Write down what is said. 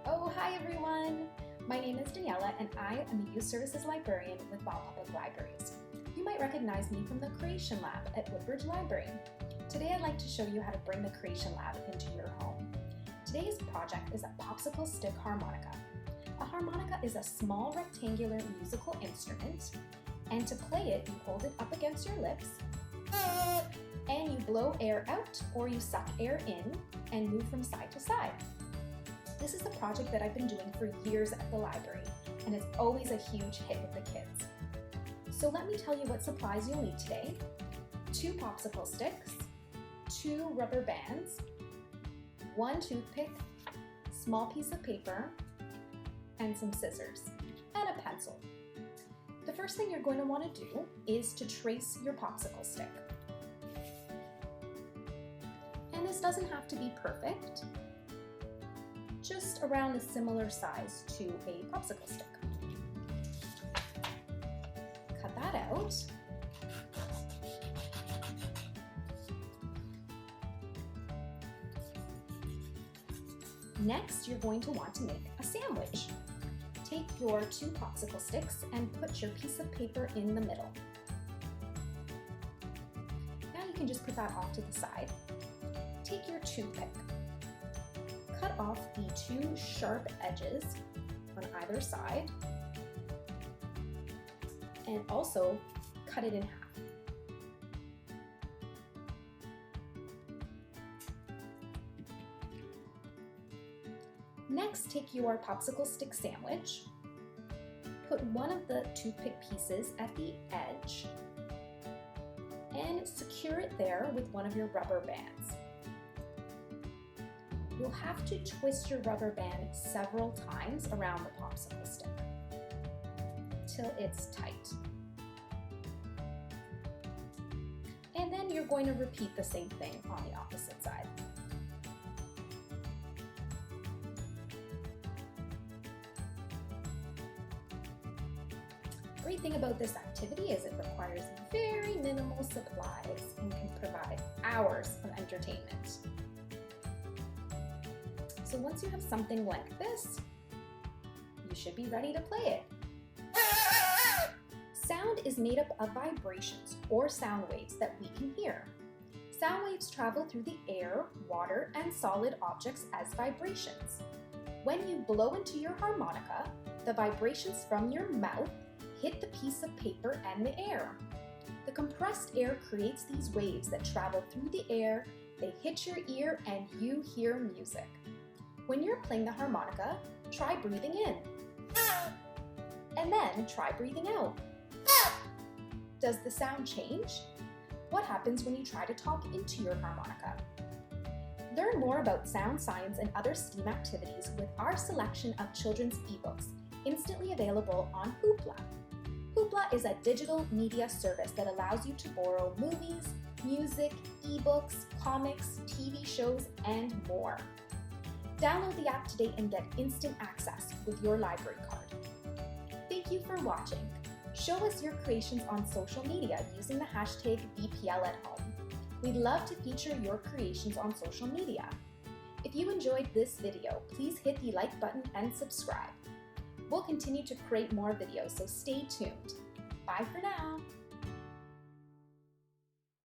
Oh, hi everyone! My name is Daniela and I am a Youth Services Librarian with Ball Public Libraries. You might recognize me from the Creation Lab at Woodbridge Library. Today I'd like to show you how to bring the Creation Lab into your home. Today's project is a popsicle stick harmonica. A harmonica is a small rectangular musical instrument, and to play it, you hold it up against your lips, and you blow air out or you suck air in and move from side to side. This is a project that I've been doing for years at the library, and it's always a huge hit with the kids. So let me tell you what supplies you'll need today. 2 popsicle sticks, 2 rubber bands, 1 toothpick, small piece of paper, and some scissors, and a pencil. The first thing you're going to want to do is to trace your popsicle stick. And this doesn't have to be perfect, just around a similar size to a popsicle stick. Cut that out. Next, you're going to want to make a sandwich. Take your 2 popsicle sticks and put your piece of paper in the middle. Now you can just put that off to the side. Take your toothpick. Cut off the 2 sharp edges on either side, and also cut it in half. Next, take your popsicle stick sandwich, put one of the toothpick pieces at the edge, and secure it there with one of your rubber bands. You'll have to twist your rubber band several times around the popsicle stick till it's tight. And then you're going to repeat the same thing on the opposite side. The great thing about this activity is it requires very minimal supplies and can provide hours of entertainment. So once you have something like this, you should be ready to play it. Sound is made up of vibrations or sound waves that we can hear. Sound waves travel through the air, water, and solid objects as vibrations. When you blow into your harmonica, the vibrations from your mouth hit the piece of paper and the air. The compressed air creates these waves that travel through the air, they hit your ear, and you hear music. When you're playing the harmonica, try breathing in. And then try breathing out. Does the sound change? What happens when you try to talk into your harmonica? Learn more about sound science and other STEAM activities with our selection of children's eBooks, instantly available on Hoopla. Hoopla is a digital media service that allows you to borrow movies, music, eBooks, comics, TV shows, and more. Download the app today and get instant access with your library card. Thank you for watching. Show us your creations on social media using the hashtag #BPLAtHome. We'd love to feature your creations on social media. If you enjoyed this video, please hit the like button and subscribe. We'll continue to create more videos, so stay tuned. Bye for now.